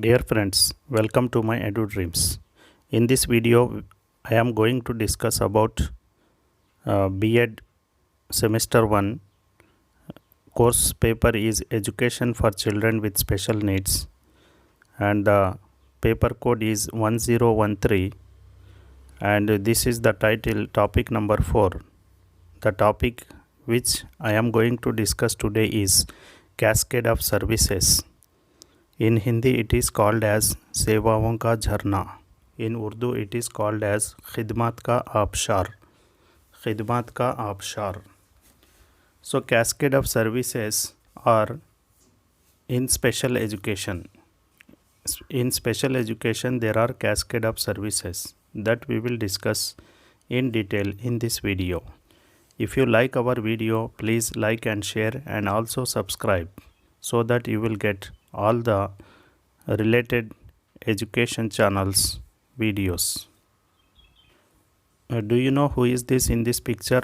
Dear friends, welcome to my Edu Dreams. In this video, I am going to discuss about B.Ed Semester 1 course paper is Education for Children with Special Needs, and the paper code is 1013, and this is the title topic number 4. The topic which I am going to discuss today is Cascade of Services. In Hindi it is called as सेवाओं का झरना. In Urdu it is called as खिदमत का आबशार. खिदमत का आबशार. So cascade of services are in special education. In special education there are cascade of services that we will discuss in detail in this video. If you like our video, please like and share and also subscribe so that you will get all the related education channels videos. Do you know who is this in this picture?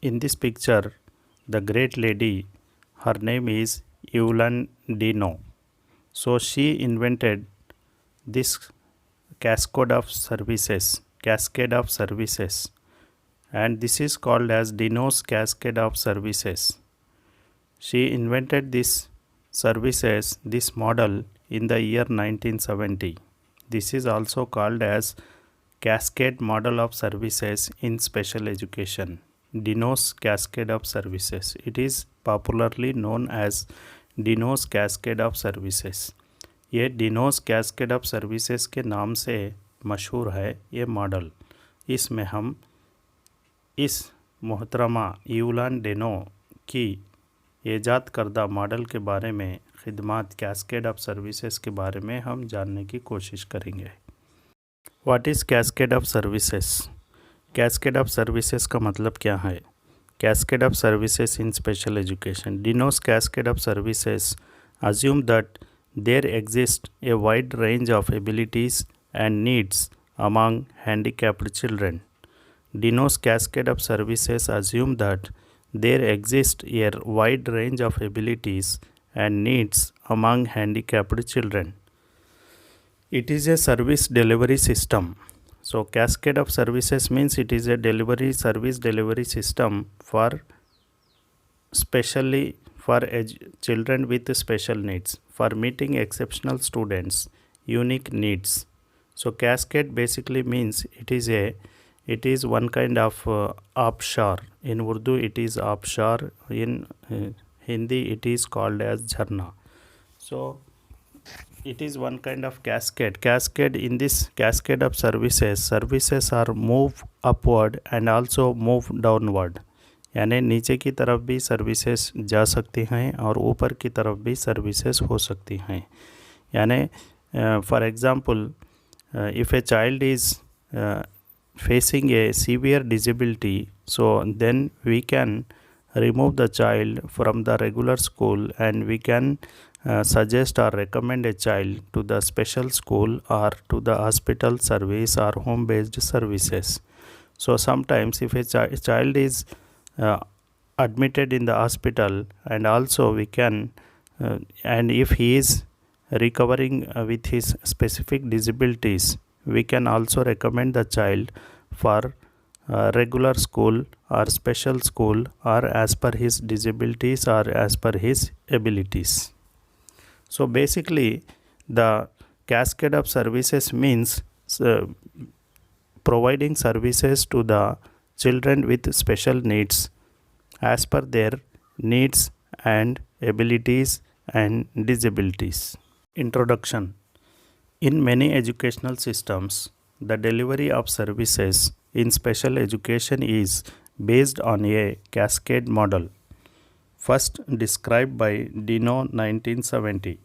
In this picture, the great lady, her name is Dino. So she invented this cascade of services, and this is called as Dino's Cascade of Services. She invented this services, this model in the year 1970. This is also called as Cascade Model of Services in Special Education. Dino's Cascade of Services. It is popularly known as Dino's Cascade of Services. ये Dino's Cascade of Services के नाम से मशहूर है ये model. इसमें हम इस मोहतरमा यूलान डेनो की ईजाद करदा मॉडल के बारे में खिदमत कैस्केड ऑफ सर्विसेज के बारे में हम जानने की कोशिश करेंगे. What is cascade of services? Cascade of services का मतलब क्या है? Cascade of services in special education. Deno's cascade of services assume that there exists a wide range of abilities and needs among handicapped children. Dino's cascade of services assume that there exists a wide range of abilities and needs among handicapped children. It is a service delivery system. So cascade of services means it is a service delivery system for specially for children with special needs, for meeting exceptional students unique needs. So cascade basically means it is one kind of abshar. In Urdu it is abshar, in Hindi it is called as jharna. So it is one kind of cascade. In this cascade of services are move upward and also move downward. यानी नीचे की तरफ भी services जा सकती हैं और ऊपर की तरफ भी सर्विसेज हो सकती हैं. यानी for example if a child is facing a severe disability, so then we can remove the child from the regular school and we can suggest or recommend a child to the special school or to the hospital service or home based services. So sometimes if a child is admitted in the hospital, and also we can and if he is recovering with his specific disabilities, we can also recommend the child for regular school or special school or as per his disabilities or as per his abilities. So basically the cascade of services means providing services to the children with special needs as per their needs and abilities and disabilities. Introduction. In many educational systems, the delivery of services in special education is based on a cascade model, first described by Dino 1970.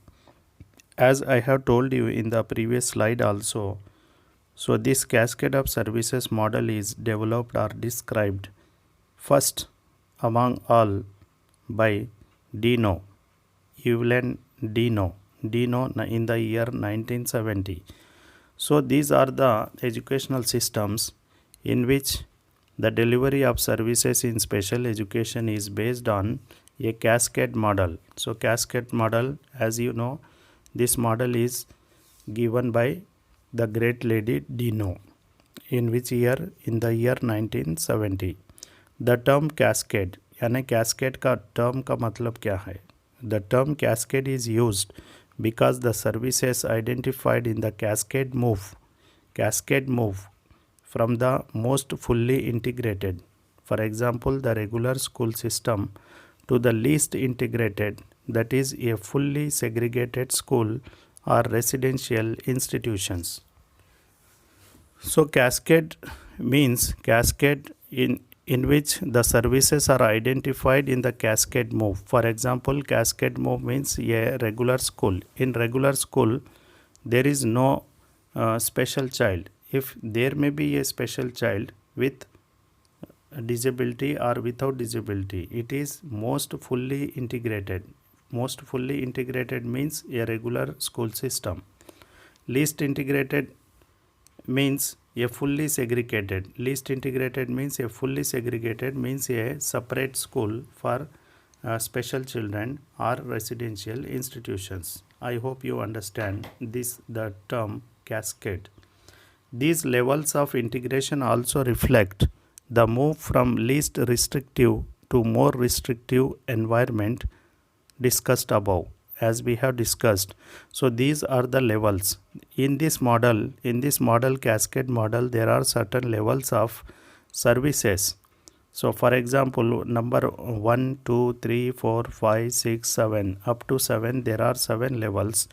As I have told you in the previous slide also, so this cascade of services model is developed or described first among all by Dino, Dino in the year 1970. So these are the educational systems in which the delivery of services in special education is based on a cascade model. So cascade model, as you know, This model is given by the great lady Dino. In which year? In the year 1970. The term cascade, यानी cascade का term का मतलब क्या है? The term cascade is used because the services identified in the cascade move from the most fully integrated, for example the regular school system, to the least integrated, that is a fully segregated school or residential institutions. So cascade means cascade in which the services are identified in the cascade move. For example, cascade move means a regular school. In regular school, there is no special child. If there may be a special child with disability or without disability, it is most fully integrated. Most fully integrated means a regular school system. Least integrated means a fully segregated. Least integrated means a fully segregated means a separate school for special children or residential institutions. I hope you understand this, the term cascade. These levels of integration also reflect the move from least restrictive to more restrictive environment discussed above, as we have discussed. So these are the levels. In this model cascade model, there are certain levels of services. So for example, number 1, 2, 3, 4, 5, 6, 7, up to 7, there are 7 levels.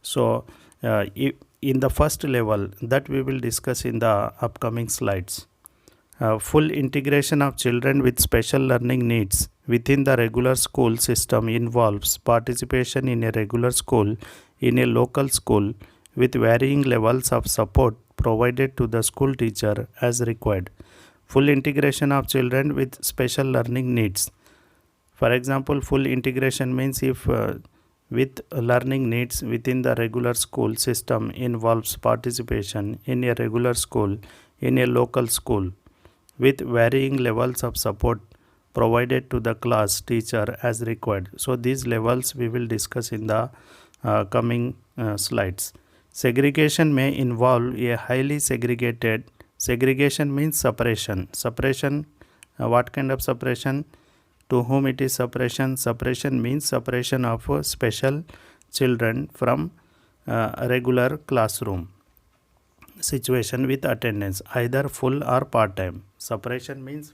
So in the first level that we will discuss in the upcoming slides. Full integration of children with special learning needs within the regular school system involves participation in a regular school, in a local school, with varying levels of support provided to the school teacher as required. Full integration of children with special learning needs. For example, full integration means if with learning needs within the regular school system involves participation in a regular school, in a local school, with varying levels of support provided to the class teacher as required. So these levels we will discuss in the coming slides. Segregation may involve a highly segregated. Segregation means separation. What kind of separation? To whom it is separation? Separation means separation of special children from regular classroom situation with attendance, either full or part-time. Separation means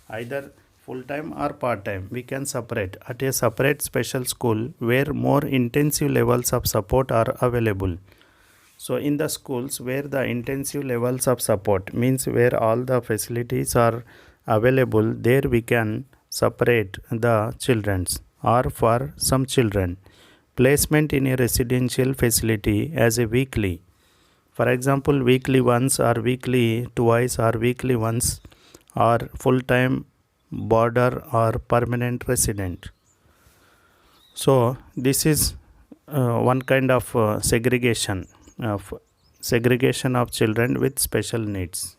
either full-time or part-time. We can separate at a separate special school where more intensive levels of support are available. So in the schools where the intensive levels of support means where all the facilities are available, there we can separate the children's. Or for some children, placement in a residential facility as a weekly. For example, weekly once or weekly twice or weekly once, or full-time boarder or permanent resident. So this is one kind of segregation of children with special needs.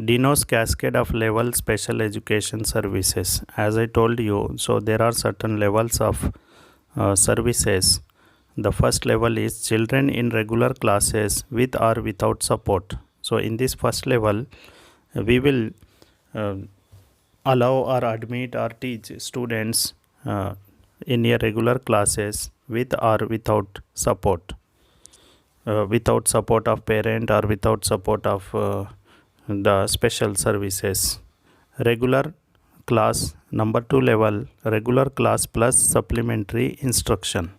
Dino's cascade of level special education services. As I told you, so there are certain levels of services. The first level is children in regular classes with or without support. So in this first level, we will allow or admit or teach students in a regular classes with or without support. Without support of parent or without support of the special services. Regular class, number 2 level, regular class plus supplementary instruction.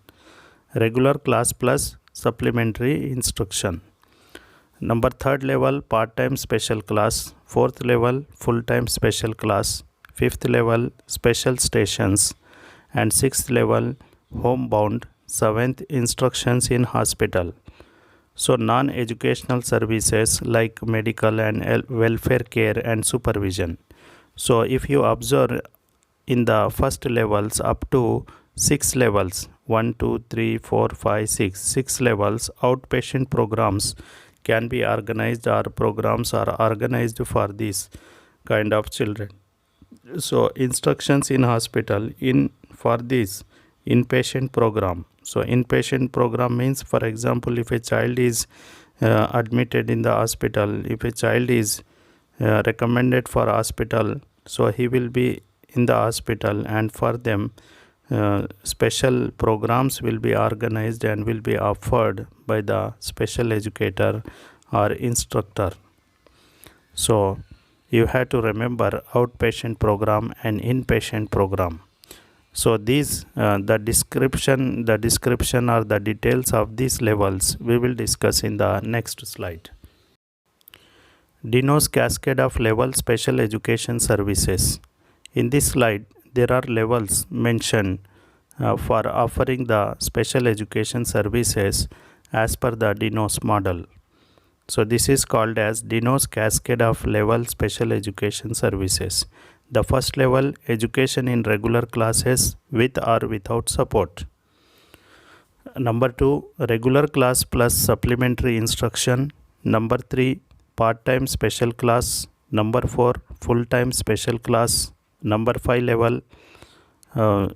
Regular class plus supplementary instruction. Number 3rd level, part-time special class. 4th level, full-time special class. 5th level, special stations. And 6th level, homebound. 7th, instructions in hospital. So non-educational services like medical and welfare care and supervision. So if you observe in the first levels up to 6 levels, 1, 2, 3, 4, 5, 6 levels, outpatient programs can be organized or programs are organized for this kind of children. So instructions in hospital for this inpatient program. So inpatient program means, for example, if a child is admitted in the hospital, if a child is recommended for hospital, so he will be in the hospital, and for them special programs will be organized and will be offered by the special educator or instructor. So you have to remember outpatient program and inpatient program. So these the description or the details of these levels we will discuss in the next slide. Denotes cascade of level special education services. In this slide there are levels mentioned for offering the special education services as per the Denotes model. So this is called as Denotes cascade of level special education services. The first level, education in regular classes with or without support. Number 2, regular class plus supplementary instruction. Number 3, part-time special class. Number 4, full-time special class. Number 5 level,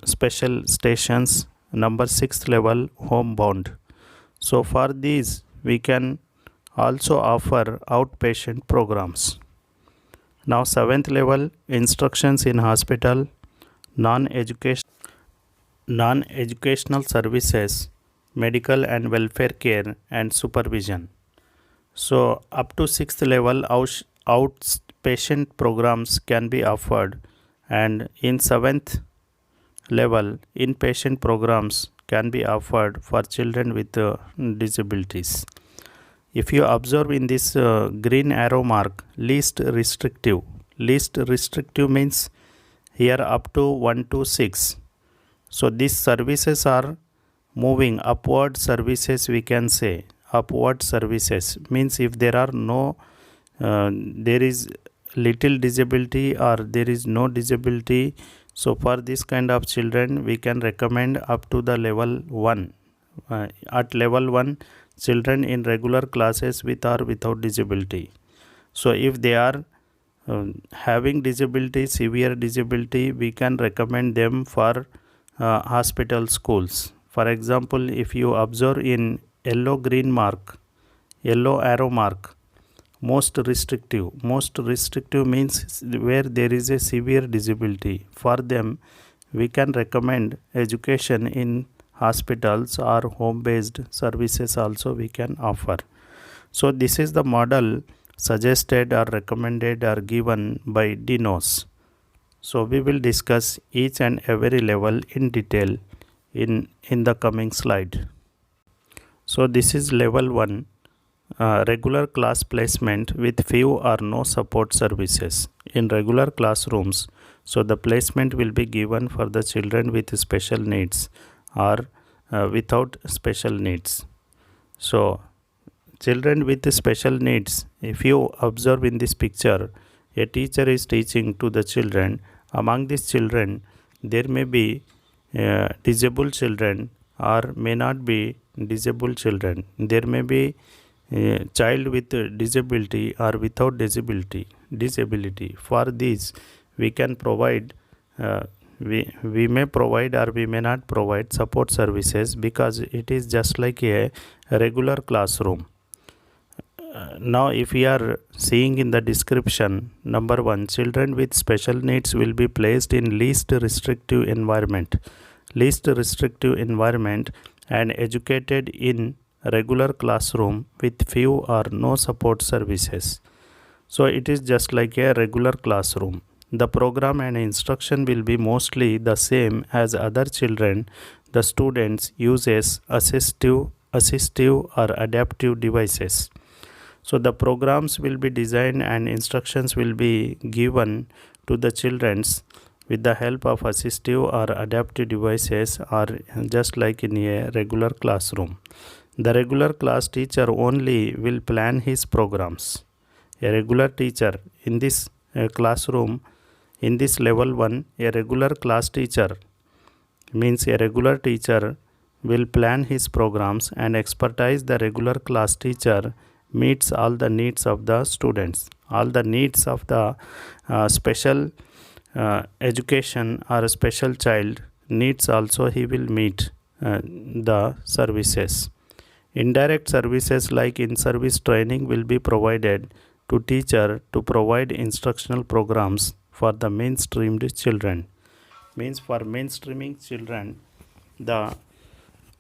special stations. Number 6 level, homebound. So for these we can also offer outpatient programs. Now 7th level, instructions in hospital, non-educational services, medical and welfare care and supervision. So up to 6th level, outpatient programs can be offered, and in 7th level, inpatient programs can be offered for children with disabilities. If you observe in this green arrow mark, least restrictive means here up to 1 to 6. So these services are moving upward services, we can say. Upward services means if there are no, there is little disability or there is no disability, so for this kind of children we can recommend up to the level 1. At level 1, children in regular classes with or without disability. So if they are having disability, severe disability, we can recommend them for hospital schools. For example, if you observe in yellow arrow mark, most restrictive means where there is a severe disability. For them we can recommend education in hospitals or home-based services also we can offer. So this is the model suggested or recommended or given by Denotes. So we will discuss each and every level in detail in the coming slide. So this is level 1, regular class placement with few or no support services in regular classrooms. So the placement will be given for the children with special needs or without special needs. So children with special needs, if you observe in this picture, a teacher is teaching to the children. Among these children there may be disabled children or may not be disabled children. There may be a child with disability or without disability. For these we can provide we may provide or we may not provide support services, because it is just like a regular classroom. Now if we are seeing in the description, number 1, children with special needs will be placed in least restrictive environment and educated in regular classroom with few or no support services. So it is just like a regular classroom. The program and instruction will be mostly the same as other children. The students uses assistive or adaptive devices. So the programs will be designed and instructions will be given to the childrens with the help of assistive or adaptive devices, or just like in a regular classroom. The regular class teacher only will plan his programs. A regular teacher in this classroom, in this level 1, a regular class teacher means a regular teacher will plan his programs and expertise. The regular class teacher meets all the needs of the students. All the needs of the special education or a special child needs also he will meet the services. Indirect services like in-service training will be provided to teacher to provide instructional programs for the mainstreamed children. Means for mainstreaming children, the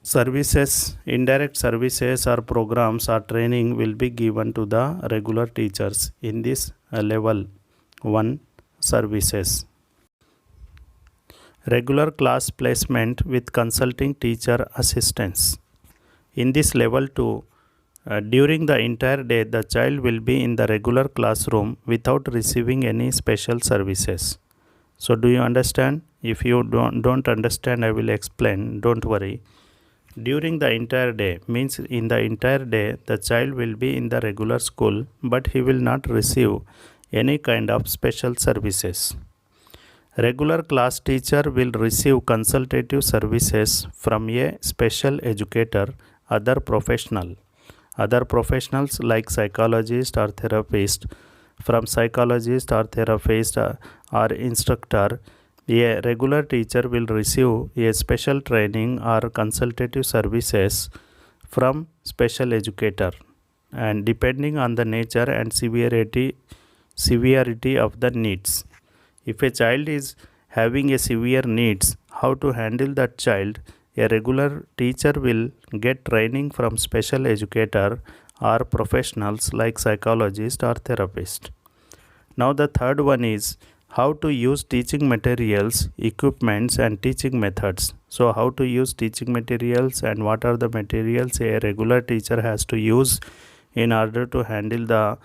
services, indirect services or programs or training will be given to the regular teachers in this level 1 services. Regular class placement with consulting teacher assistance. In this level 2, during the entire day, the child will be in the regular classroom without receiving any special services. So, do you understand? If you don't understand, I will explain. Don't worry. During the entire day means in the entire day, the child will be in the regular school, but he will not receive any kind of special services. Regular class teacher will receive consultative services from a special educator, other professionals like psychologist or therapist. From psychologist or therapist or instructor, a regular teacher will receive a special training or consultative services from special educator, and depending on the nature and severity of the needs. If a child is having a severe needs, how to handle that child, a regular teacher will get training from special educator or professionals like psychologist or therapist. Now the third one is how to use teaching materials, equipments and teaching methods. So how to use teaching materials and what are the materials a regular teacher has to use in order to handle the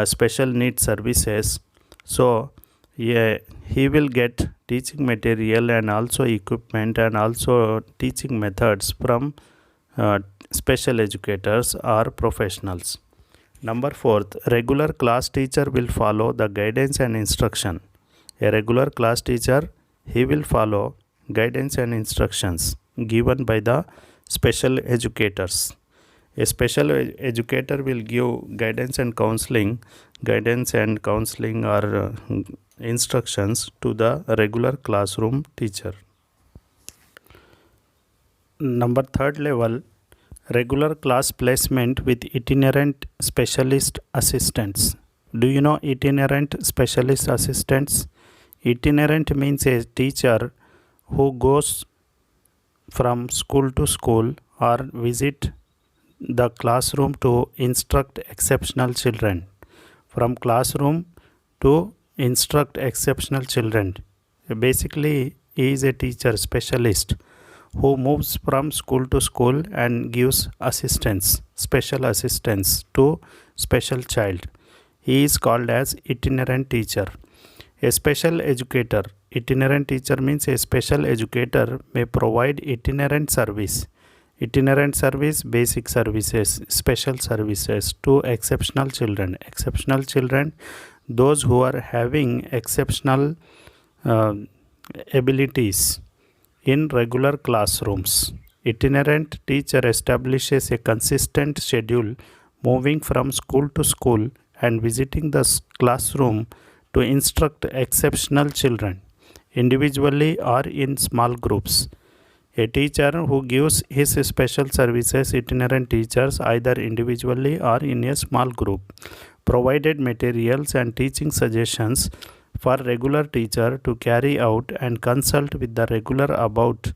special needs services. So he will get teaching material and also equipment and also teaching methods from special educators or professionals. Number 4, regular class teacher will follow the guidance and instruction. A regular class teacher, he will follow guidance and instructions given by the special educators. A special educator will give guidance and counseling or instructions to the regular classroom teacher. Number 3rd level, regular class placement with itinerant specialist assistants. Do you know itinerant specialist assistants? Itinerant means a teacher who goes from school to school or visit the classroom to instruct exceptional children. From classroom to instruct exceptional children. Basically, he is a teacher specialist who moves from school to school and gives special assistance to special child. He is called as itinerant teacher. A special educator. Itinerant teacher means a special educator may provide itinerant service. Itinerant service, basic services, special services to exceptional children. Exceptional children, those who are having exceptional abilities in regular classrooms. Itinerant teacher establishes a consistent schedule moving from school to school and visiting the classroom to instruct exceptional children individually or in small groups. A teacher who gives his special services, itinerant teachers, either individually or in a small group, provided materials and teaching suggestions for regular teacher to carry out and consult with the regular about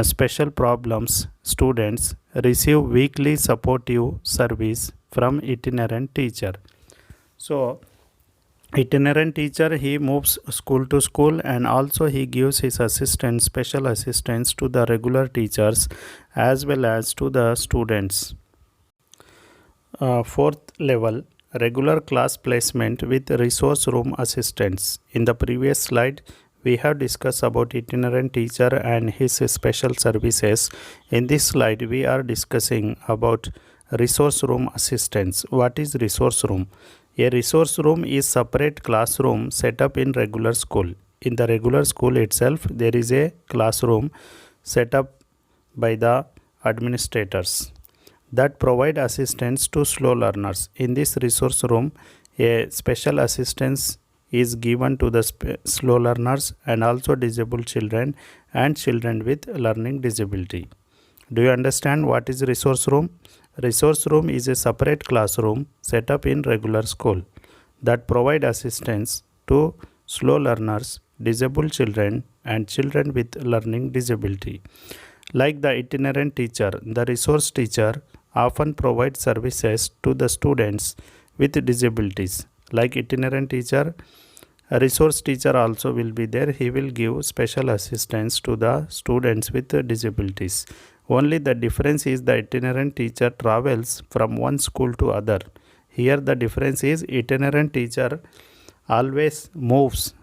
special problems. Students receive weekly supportive service from itinerant teacher. So itinerant teacher, he moves school to school and also he gives his special assistance to the regular teachers as well as to the students. 4th level, regular class placement with resource room assistants. In the previous slide, we have discussed about itinerant teacher and his special services. In this slide, we are discussing about resource room assistants. What is resource room? A resource room is separate classroom set up in regular school. In the regular school itself, there is a classroom set up by the administrators that provide assistance to slow learners. In this resource room, a special assistance is given to the slow learners and also disabled children and children with learning disability. Do you understand what is resource room? Resource room is a separate classroom set up in regular school that provide assistance to slow learners, disabled children and children with learning disability. Like the itinerant teacher, the resource teacher often provides services to the students with disabilities. Like itinerant teacher, a resource teacher also will be there. He will give special assistance to the students with disabilities. Only the difference is the itinerant teacher travels from one school to other. Here the difference is itinerant teacher always moves.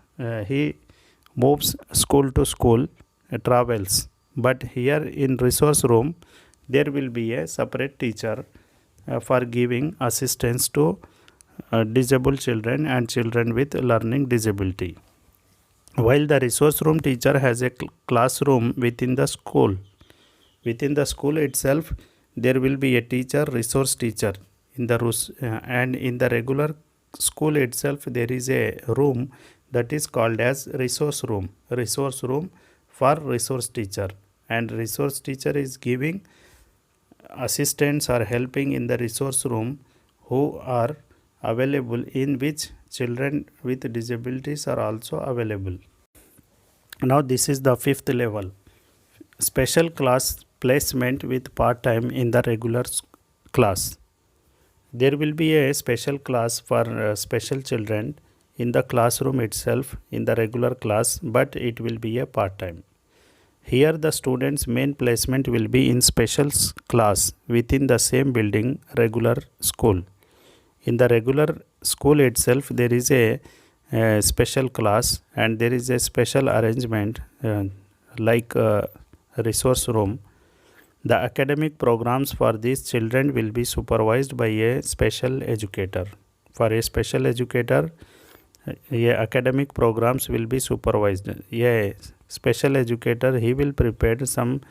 He moves school to school, travels. But here in resource room, there will be a separate teacher for giving assistance to disabled children and children with learning disability. While the resource room teacher has a classroom within the school. Within the school itself, there will be a teacher, resource teacher. And in the regular school itself, there is a room that is called as resource room. Resource room for resource teacher. And resource teacher is giving assistance or helping in the resource room who are available, in which children with disabilities are also available. Now this is the fifth level. Special class placement with part-time in the regular class. There will be a special class for special children in the classroom itself in the regular class, but it will be a part-time. Here the students' main placement will be in special class within the same building regular school. In the regular school itself, there is a special class and there is a special arrangement like a resource room. The academic programs for these children will be supervised by a special educator. For a special educator, academic programs will be supervised. A special educator, he will prepare some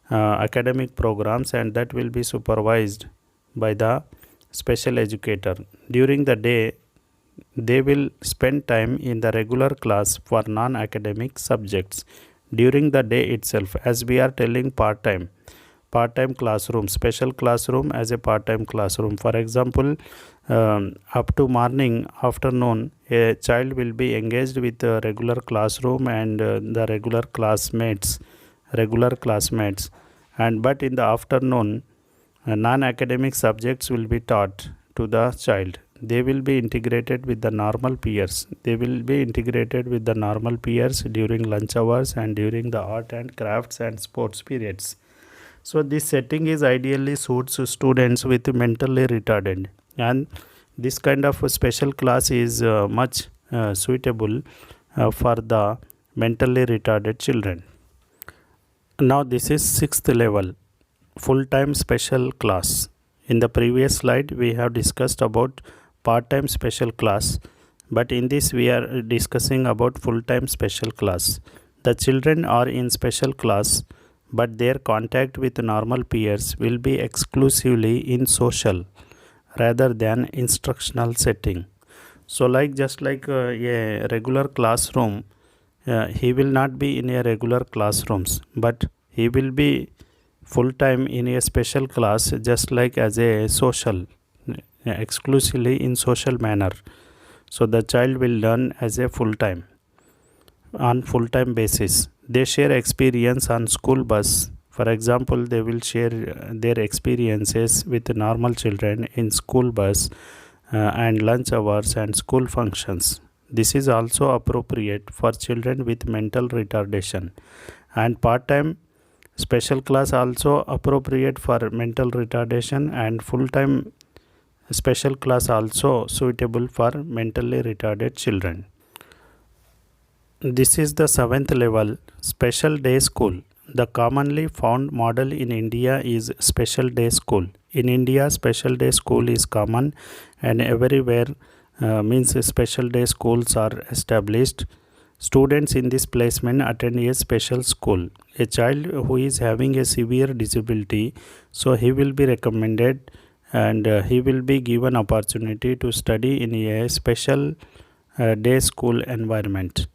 academic programs and that will be supervised by the special educator. During the day, they will spend time in the regular class for non-academic subjects. During the day itself, as we are telling part-time classroom, special classroom as a part-time classroom. For example, up to morning, afternoon, a child will be engaged with the regular classroom and the regular classmates, and but in the afternoon, non-academic subjects will be taught to the child. They will be integrated with the normal peers. During lunch hours and during the art and crafts and sports periods. So this setting is ideally suits students with mentally retarded, and this kind of a special class is much suitable for the mentally retarded children. Now this is sixth level, full-time special class. In the previous slide we have discussed about part-time special class, but in this we are discussing about full-time special class. The children are in special class, but their contact with normal peers will be exclusively in social rather than instructional setting. So just like a regular classroom, he will not be in a regular classrooms, but he will be full time in a special class, just like as a social, exclusively in social manner. So the child will learn as a full time basis. They share experience on school bus. For example, they will share their experiences with normal children in school bus and lunch hours and school functions. This is also appropriate for children with mental retardation, and part-time special class also appropriate for mental retardation, and full-time special class also suitable for mentally retarded children. This is the seventh level, special day school. The commonly found model in India is special day school. In India, special day school is common, and everywhere means special day schools are established. Students in this placement attend a special school. A child who is having a severe disability, so he will be recommended and he will be given opportunity to study in a special day school environment.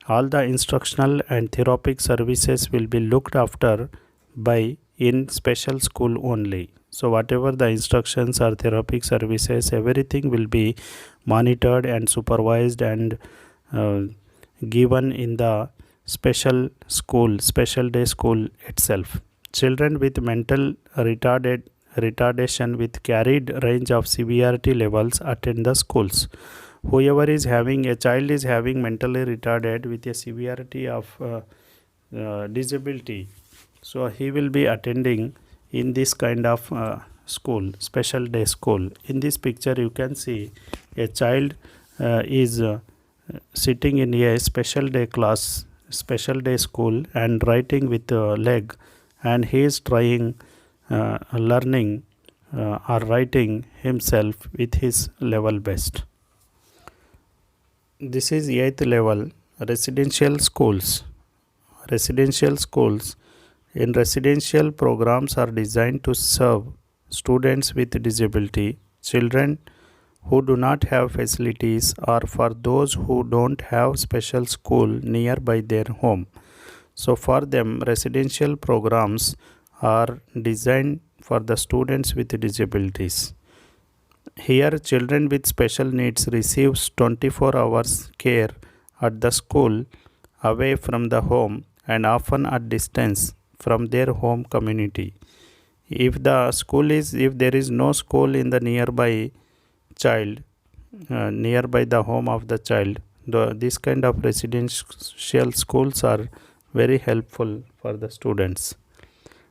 All the instructional and therapeutic services will be looked after by in special school only. So whatever the instructions or therapeutic services, everything will be monitored and supervised and uh, given in the special day school itself. Children with mental retardation with carried range of severity levels attend the schools. Whoever is having a child is having mentally retarded with a severity of disability, so he will be attending in this kind of school, special day school. In this picture you can see a child is sitting in a special day class, special day school, and writing with a leg, and he is trying learning or writing himself with his level best. This is 8th level residential schools. Residential schools in residential programs are designed to serve students with disability, children who do not have facilities, or for those who don't have special school nearby their home. So for them, residential programs are designed for the students with disabilities. Here, children with special needs receives 24 hours care at the school, away from the home and often at distance from their home community. If there is no school in the nearby child, nearby the home of the child, this kind of residential schools are very helpful for the students.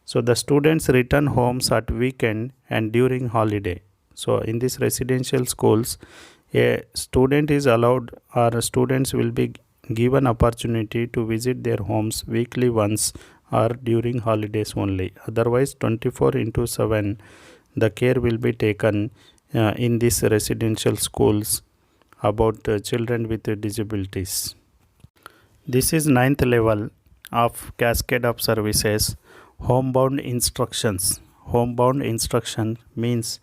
So the students return homes at weekend and during holiday. So in these residential schools, a student is allowed, or students will be given opportunity to visit their homes weekly once or during holidays only. Otherwise 24/7 the care will be taken in these residential schools about children with disabilities. This is 9th level of Cascade of services, homebound instructions. Homebound instruction means,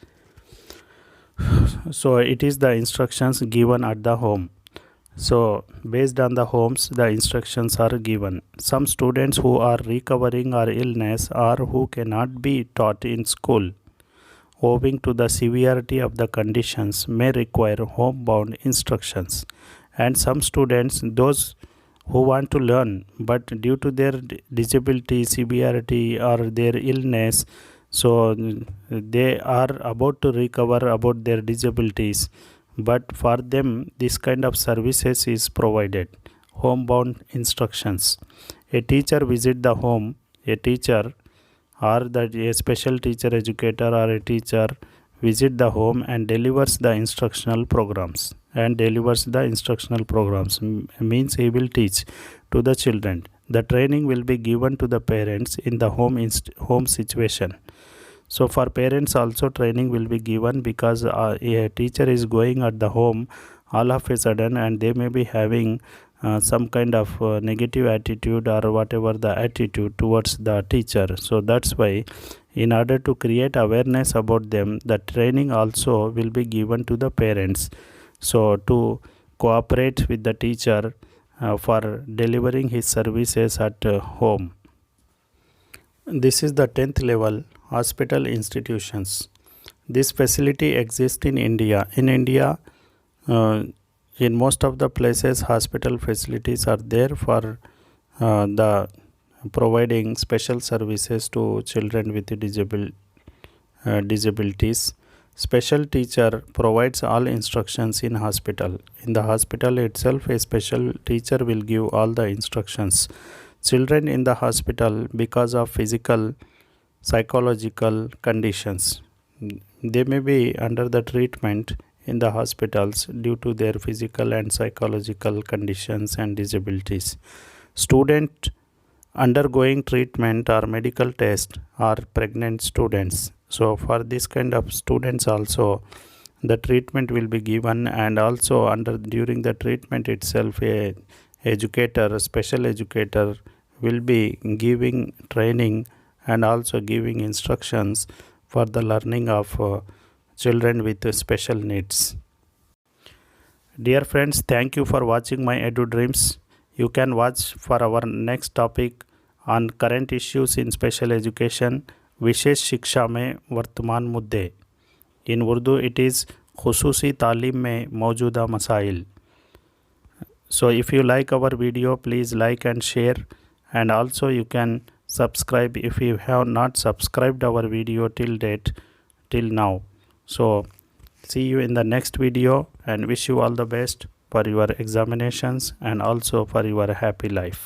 so it is the instructions given at the home. So based on the homes, the instructions are given. Some students who are recovering or illness or who cannot be taught in school owing to the severity of the conditions may require homebound instructions. And some students, those who want to learn but due to their disability, severity, or their illness, so they are about to recover about their disabilities, but for them this kind of services is provided, homebound instructions. A teacher visit the home, a teacher or a special teacher educator or a teacher visit the home and delivers the instructional programs. Means he will teach to the children. The training will be given to the parents in the home situation. So for parents also training will be given, because a teacher is going at the home all of a sudden and they may be having some kind of negative attitude or whatever the attitude towards the teacher. So that's why in order to create awareness about them, the training also will be given to the parents, so to cooperate with the teacher for delivering his services at home. This is the 10th level hospital institutions. This facility exists in India. In India, in most of the places, hospital facilities are there for the providing special services to children with disabilities. Special teacher provides all instructions in hospital. In the hospital itself, a special teacher will give all the instructions. Children in the hospital, because of physical, psychological conditions, they may be under the treatment in the hospitals due to their physical and psychological conditions and disabilities. Student undergoing treatment or medical test are pregnant students. So for this kind of students also the treatment will be given, and also during the treatment itself a special educator will be giving training and also giving instructions for the learning of children with special needs. Dear friends, thank you for watching my Edu Dreams. You can watch for our next topic on current issues in special education, विशेष शिक्षा में वर्तमान मुद्दे. In Urdu it is खुसूसी तालीम में मौजूदा मसाइल. So if you like our video, please like and share, and also you can subscribe if you have not subscribed our video till now. So see you in the next video and wish you all the best for your examinations and also for your happy life.